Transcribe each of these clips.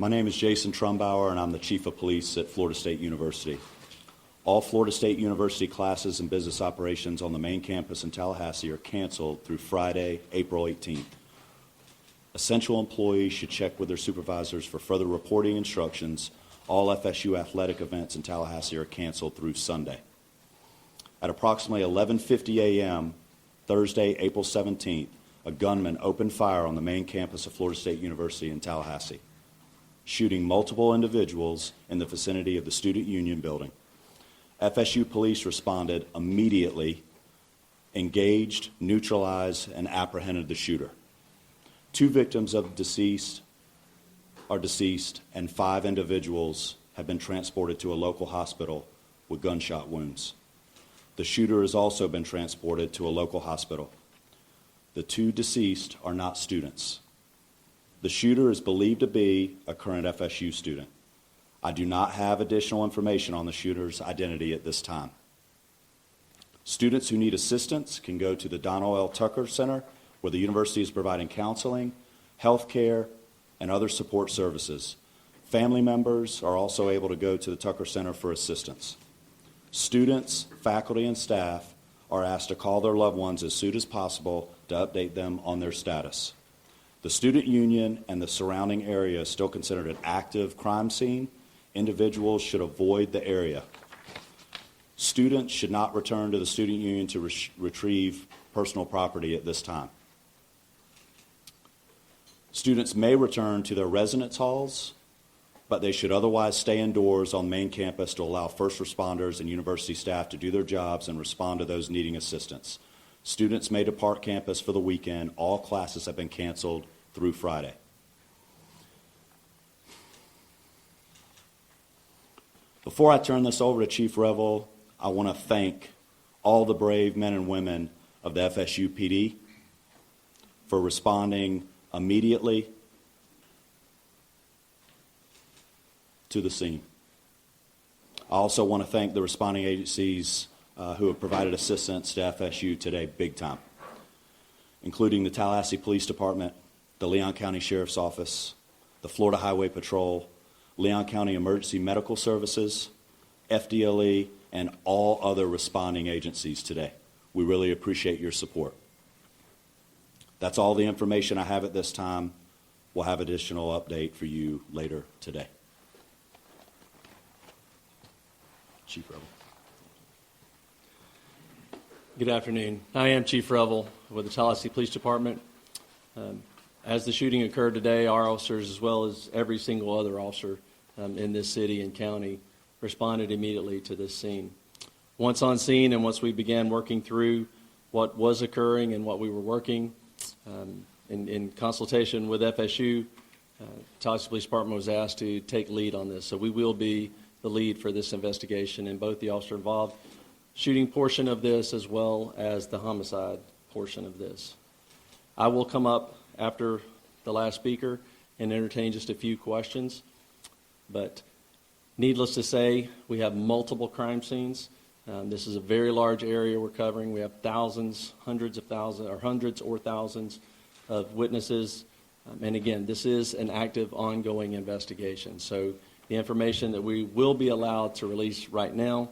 My name is Jason Trumbauer, and I'm the Chief of Police at Florida State University. All Florida State University classes and business operations on the main campus in Tallahassee are canceled through Friday, April 18th. Essential employees should check with their supervisors for further reporting instructions. All FSU athletic events in Tallahassee are canceled through Sunday. At approximately 11:50 a.m., Thursday, April 17th, a gunman opened fire on the main campus of Florida State University in Tallahassee, shooting multiple individuals in the vicinity of the Student Union building. FSU police responded immediately, engaged, neutralized, and apprehended the shooter. 2 victims of deceased are deceased, and 5 individuals have been transported to a local hospital with gunshot wounds. The shooter has also been transported to a local hospital. The 2 deceased are not students. The shooter is believed to be a current FSU student. I do not have additional information on the shooter's identity at this time. Students who need assistance can go to the Donald L. Tucker Center, where the university is providing counseling, health care, and other support services. Family members are also able to go to the Tucker Center for assistance. Students, faculty, and staff are asked to call their loved ones as soon as possible to update them on their status. The student union and the surrounding area is still considered an active crime scene. Individuals should avoid the area. Students should not return to the student union to retrieve personal property at this time. Students may return to their residence halls, but they should otherwise stay indoors on main campus to allow first responders and university staff to do their jobs and respond to those needing assistance. Students may depart campus for the weekend. All classes have been canceled through Friday. Before I turn this over to Chief Revel, I want to thank all the brave men and women of the FSU PD for responding immediately to the scene. I also want to thank the responding agencies who have provided assistance to FSU today big time, including the Tallahassee Police Department, the Leon County Sheriff's Office, the Florida Highway Patrol, Leon County Emergency Medical Services, FDLE, and all other responding agencies today. We really appreciate your support. That's all the information I have at this time. We'll have additional update for you later today. Chief Revel. Good afternoon. I am Chief Revel with the Tallahassee Police Department. As the shooting occurred today, our officers, as well as every single other officer in this city and county, responded immediately to this scene. Once on scene and once we began working through what was occurring and what we were working, in consultation with FSU, Tallahassee Police Department was asked to take lead on this. So we will be the lead for this investigation in both the officer involved shooting portion of this as well as the homicide portion of this. I will come up after the last speaker and entertain just a few questions. But needless to say, we have multiple crime scenes. This is a very large area we're covering. We have thousands, hundreds of thousands, or hundreds or thousands of witnesses. And again, this is an active, ongoing investigation. So the information that we will be allowed to release right now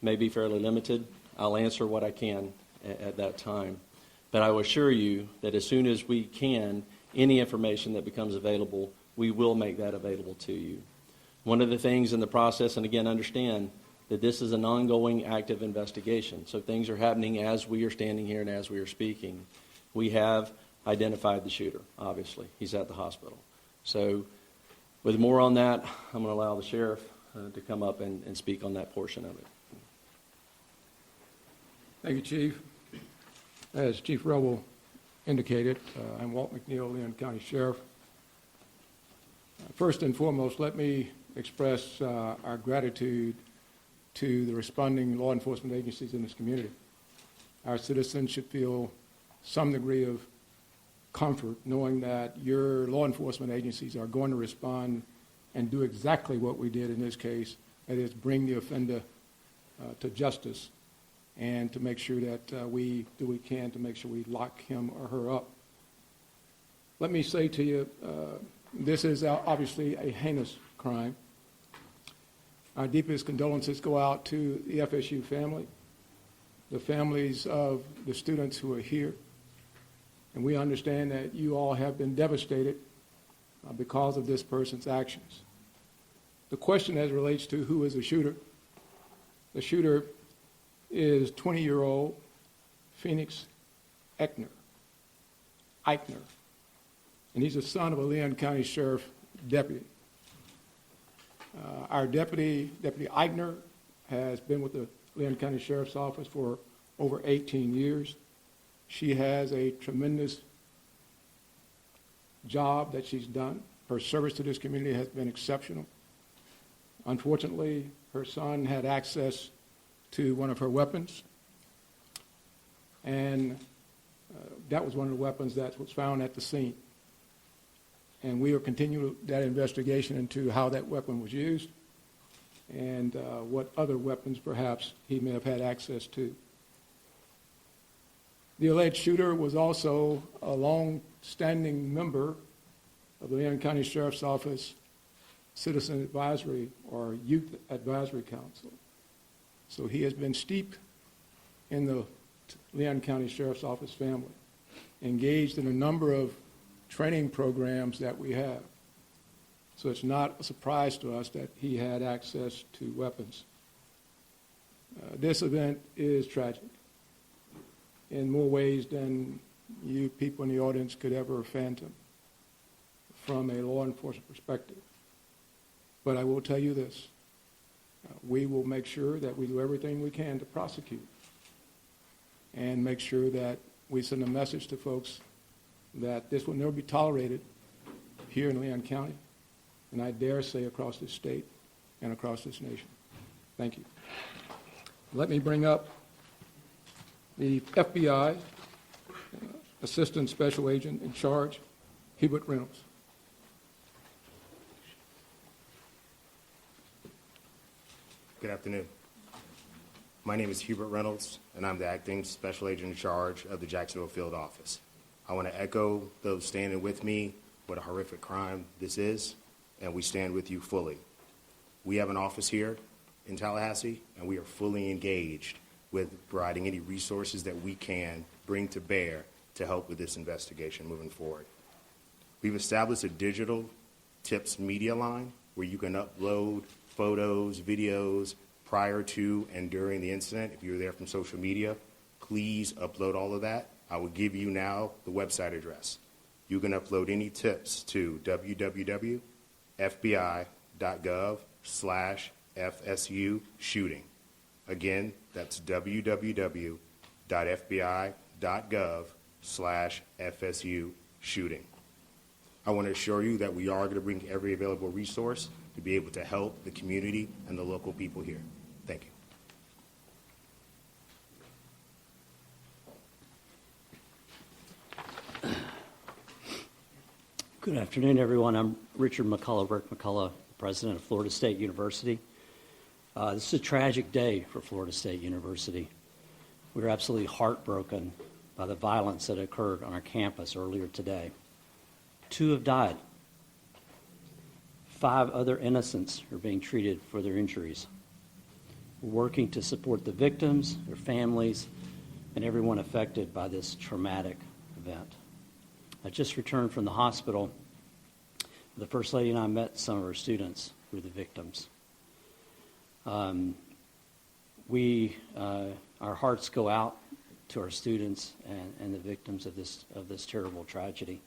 may be fairly limited. I'll answer what I can at that time. But I will assure you that as soon as we can, any information that becomes available, we will make that available to you. One of the things in the process, and again, understand that this is an ongoing active investigation. So things are happening as we are standing here and as we are speaking. We have identified the shooter, obviously. He's at the hospital. So with more on that, I'm going to allow the sheriff to come up and speak on that portion of it. Thank you, Chief. As Chief Revel indicated, I'm Walt McNeil, Leon County Sheriff. First and foremost, let me express our gratitude to the responding law enforcement agencies in this community. Our citizens should feel some degree of comfort knowing that your law enforcement agencies are going to respond and do exactly what we did in this case, that is bring the offender to justice and to make sure that we do what we can to make sure we lock him or her up. Let me say to you, This is obviously a heinous crime. Our deepest condolences go out to the FSU family, the families of the students who are here. And we understand that you all have been devastated because of this person's actions. The question as it relates to who is the shooter is 20-year-old Phoenix Eichner. And he's the son of a Leon County Sheriff deputy. Our Deputy Eichner, has been with the Leon County Sheriff's Office for over 18 years. She has a tremendous job that she's done. Her service to this community has been exceptional. Unfortunately, her son had access to one of her weapons, and that was one of the weapons that was found at the scene. And we are continuing that investigation into how that weapon was used and what other weapons perhaps he may have had access to. The alleged shooter was also a long-standing member of the Leon County Sheriff's Office Citizen Advisory or Youth Advisory Council. So he has been steeped in the Leon County Sheriff's Office family, engaged in a number of training programs that we have. So it's not a surprise to us that he had access to weapons. This event is tragic in more ways than you people in the audience could ever fathom from a law enforcement perspective. But I will tell you this, we will make sure that we do everything we can to prosecute and make sure that we send a message to folks that this will never be tolerated here in Leon County, and I dare say across this state and across this nation. Thank you. Let me bring up the FBI Assistant Special Agent in charge, Hubert Reynolds. Good afternoon. My name is Hubert Reynolds, and I'm the Acting Special Agent in charge of the Jacksonville Field Office. I want to echo those standing with me what a horrific crime this is, and we stand with you fully. We have an office here in Tallahassee, and we are fully engaged with providing any resources that we can bring to bear to help with this investigation moving forward. We've established a digital tips media line where you can upload photos, videos prior to and during the incident. If you're there from social media, please upload all of that. I will give you now the website address. You can upload any tips to www.fbi.gov/FSU shooting. Again, that's www.fbi.gov/FSU shooting. I want to assure you that we are going to bring every available resource to be able to help the community and the local people here. Thank you. Good afternoon, everyone. I'm Richard McCullough, Rick McCullough, President of Florida State University. This is a tragic day for Florida State University. We're absolutely heartbroken by the violence that occurred on our campus earlier today. 2 have died. 5 other innocents are being treated for their injuries. We're working to support the victims, their families, and everyone affected by this traumatic event. I just returned from the hospital. The First Lady and I met some of our students who were the victims. Our hearts go out to our students and the victims of this terrible tragedy.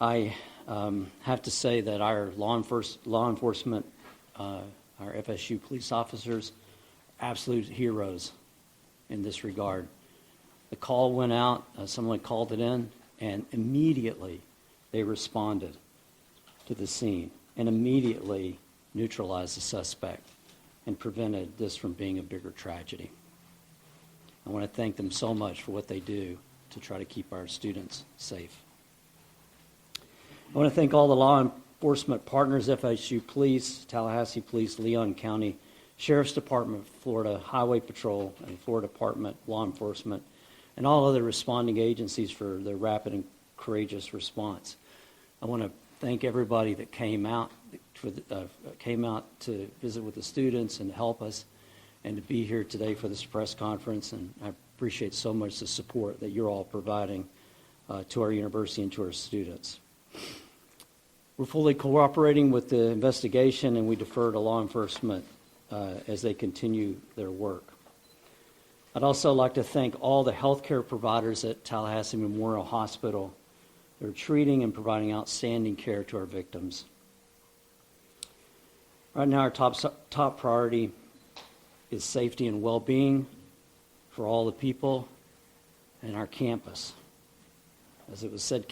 I have to say that our law enforcement, our FSU police officers, are absolute heroes in this regard. The call went out, someone called it in, and immediately they responded to the scene and immediately neutralized the suspect and prevented this from being a bigger tragedy. I want to thank them so much for what they do to try to keep our students safe. I want to thank all the law enforcement partners, FSU Police, Tallahassee Police, Leon County Sheriff's Department, Florida Highway Patrol, and Florida Department Law Enforcement, and all other responding agencies for their rapid and courageous response. I want to thank everybody that came out to visit with the students and help us, and to be here today for this press conference. And I appreciate so much the support that you're all providing to our university and to our students. We're fully cooperating with the investigation, and we defer to law enforcement as they continue their work. I'd also like to thank all the healthcare providers at Tallahassee Memorial Hospital. They're treating and providing outstanding care to our victims. Right now, our top priority is safety and well-being for all the people in our campus. As it was said,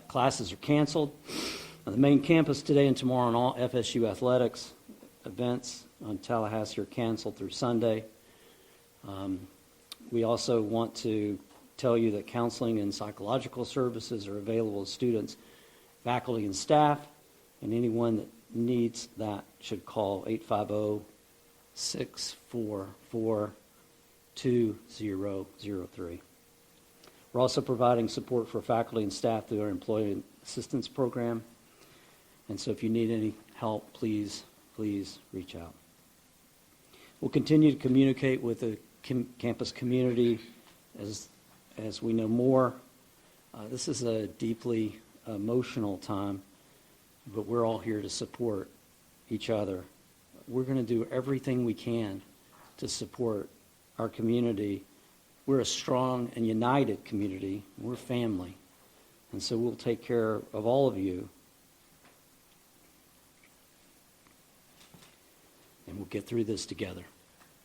classes are canceled on the main campus today and tomorrow, and all FSU athletics events on Tallahassee are canceled through Sunday. We also want to tell you that counseling and psychological services are available to students, faculty, and staff, and anyone that needs that should call 850-644-2003. We're also providing support for faculty and staff through our employee assistance program. And so if you need any help, please reach out. We'll continue to communicate with the campus community as we know more. This is a deeply emotional time, but we're all here to support each other. We're going to do everything we can to support our community. We're a strong and united community. We're family. And so we'll take care of all of you. And we'll get through this together.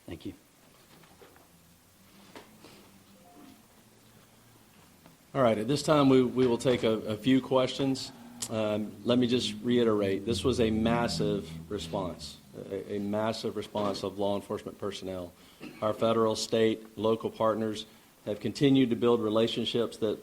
Thank you. All right, at this time we will take a few questions. Let me just reiterate, this was a massive response, a massive response of law enforcement personnel. Our federal, state, local partners have continued to build relationships that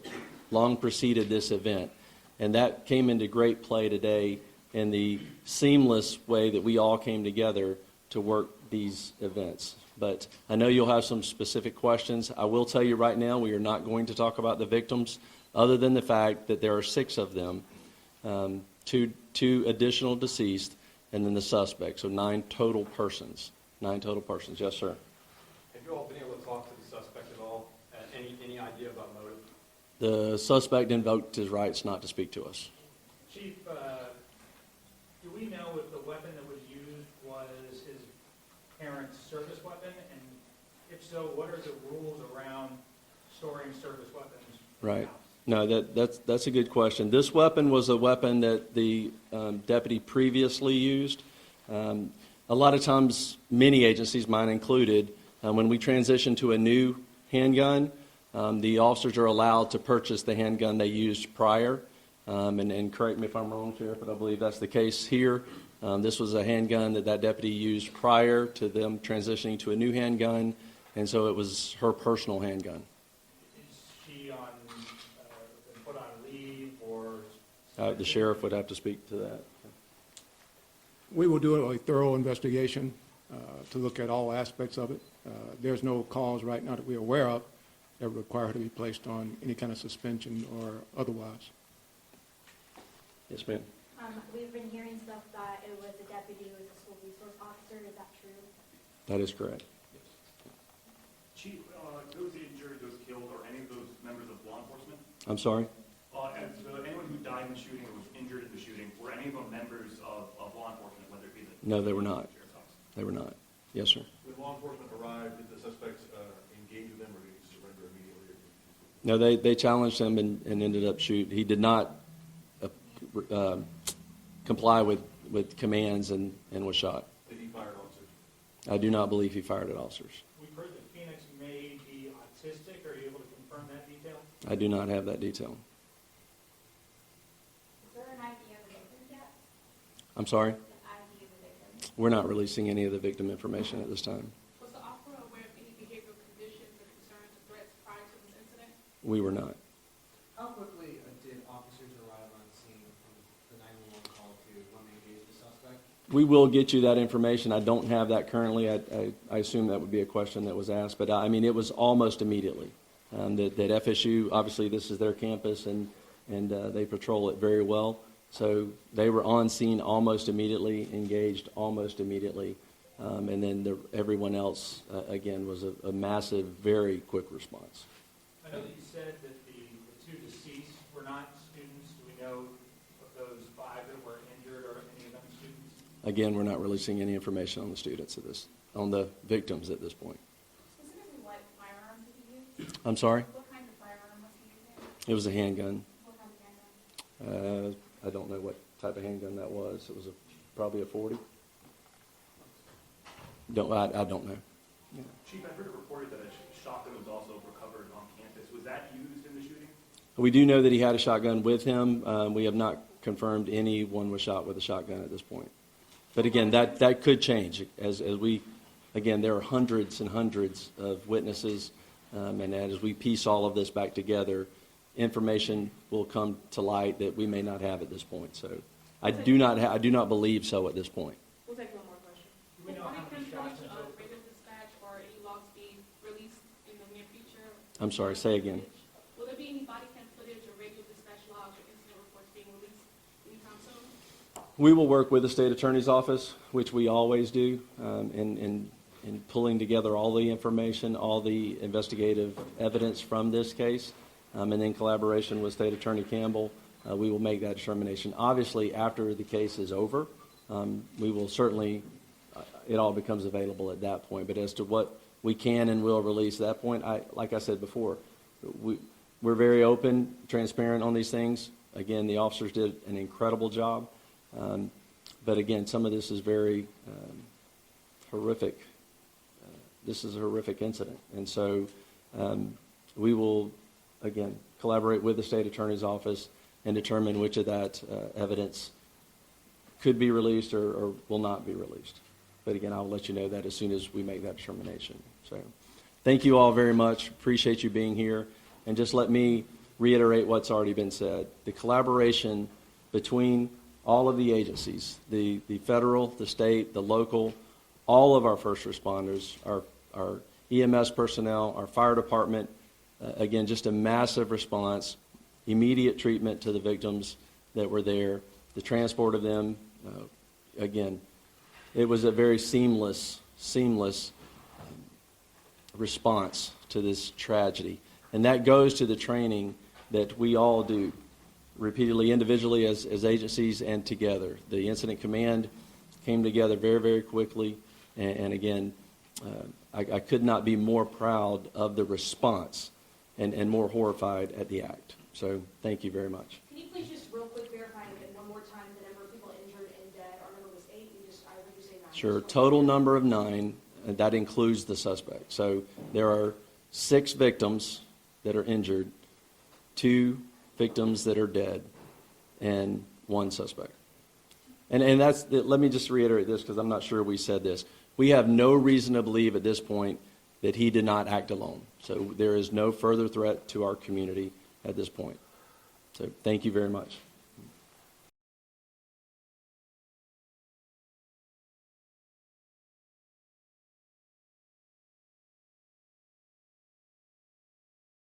long preceded this event. And that came into great play today in the seamless way that we all came together to work these events. But I know you'll have some specific questions. I will tell you right now, we are not going to talk about the victims, other than the fact that there are 6 of them, two additional deceased, and then the suspect. So 9 total persons. 9 total persons. Yes, sir. Have you all been able to talk to the suspect at all? Any idea about motive? The suspect invoked his rights not to speak to us. Chief, do we know if the weapon that was used was his parents' service weapon? And if so, what are the rules around storing service weapons? Right. No, that's a good question. This weapon was a weapon that the deputy previously used. A lot of times, many agencies, mine included, when we transition to a new handgun, the officers are allowed to purchase the handgun they used prior. And correct me if I'm wrong, Sheriff, but I believe that's the case here. This was a handgun that deputy used prior to them transitioning to a new handgun, and so it was her personal handgun. Is she put on leave or? The sheriff would have to speak to that. We will do a thorough investigation to look at all aspects of it. There's no cause right now that we're aware of that would require her to be placed on any kind of suspension or otherwise. Yes, ma'am. We've been hearing stuff that it was a deputy who was a school resource officer. Is that true? That is correct. Chief, those injured, those killed, are any of those members of law enforcement? I'm sorry? And so anyone who died in the shooting or was injured in the shooting, were any of them members of law enforcement, whether it be the... No, they were not. Sheriff's Office? They were not. Yes, sir. When law enforcement arrived, did the suspects engage with them or did he surrender immediately? No, they challenged him and ended up shooting. He did not comply with commands and was shot. Did he fire at officers? I do not believe he fired at officers. We've heard that Phoenix may be autistic. Are you able to confirm that detail? I do not have that detail. Is there an ID of the victim yet? I'm sorry? The ID of the victim. We're not releasing any of the victim information at this time. Was the officer aware of any behavioral conditions or concerns or threats prior to this incident? We were not. How quickly did officers arrive on scene from the 911 call to when they engaged the suspect? We will get you that information. I don't have that currently. I assume that would be a question that was asked. But, I mean, it was almost immediately. That FSU, obviously this is their campus, and and they patrol it very well. So they were on scene almost immediately, engaged almost immediately, and then everyone else, again, was a massive, very quick response. I know that you said that the two deceased were not students. Do we know of those 5 that were injured, or any of them students? Again, we're not releasing any information on the students on the victims at this point. Specifically, what firearm did he use? I'm sorry? What kind of firearm was he using? It was a handgun. What kind of handgun? I don't know what type of handgun that was. It was probably a 40. I don't know. Chief, I heard it reported that a shotgun was also recovered on campus. Was that used in the shooting? We do know that he had a shotgun with him. We have not confirmed anyone was shot with a shotgun at this point. But again, that could change as we, again, there are hundreds and hundreds of witnesses, and as we piece all of this back together, information will come to light that we may not have at this point. So I do not believe so at this point. We'll take one more question. Do we know Will how body many cam shots in footage total? of radio dispatch or any logs be released in the near future? I'm sorry, say again. Will there be any body cam footage or radio dispatch logs or incident reports being released anytime soon? We will work with the state attorney's office, which we always do, in pulling together all the information, all the investigative evidence from this case, and in collaboration with State Attorney Campbell, we will make that determination. Obviously, after the case is over, we will certainly, it all becomes available at that point. But as to what we can and will release at that point, like I said before, we're very open, transparent on these things. Again, the officers did an incredible job. But again, some of this is very horrific. This is a horrific incident. And so we will, again, collaborate with the state attorney's office and determine which of that evidence could be released or will not be released. But again, I'll let you know that as soon as we make that determination. So thank you all very much. Appreciate you being here. And just let me reiterate what's already been said. The collaboration between all of the agencies, the federal, the state, the local, all of our first responders, our EMS personnel, our fire department, again, just a massive response, immediate treatment to the victims that were there, the transport of them. Again, it was a very seamless response to this tragedy. And that goes to the training that we all do repeatedly, individually as agencies and together. The incident command came together very, very quickly. And again, I could not be more proud of the response and more horrified at the act. So thank you very much. Can you please just real quick verify again one more time the number of people injured and dead? Our number was 8. I heard you say 9. Sure. Total number of 9, and that includes the suspect. So there are 6 victims that are injured, 2 victims that are dead, and 1 suspect. And that's, let me just reiterate this because I'm not sure we said this. We have no reason to believe at this point that he did not act alone. So there is no further threat to our community at this point. So thank you very much.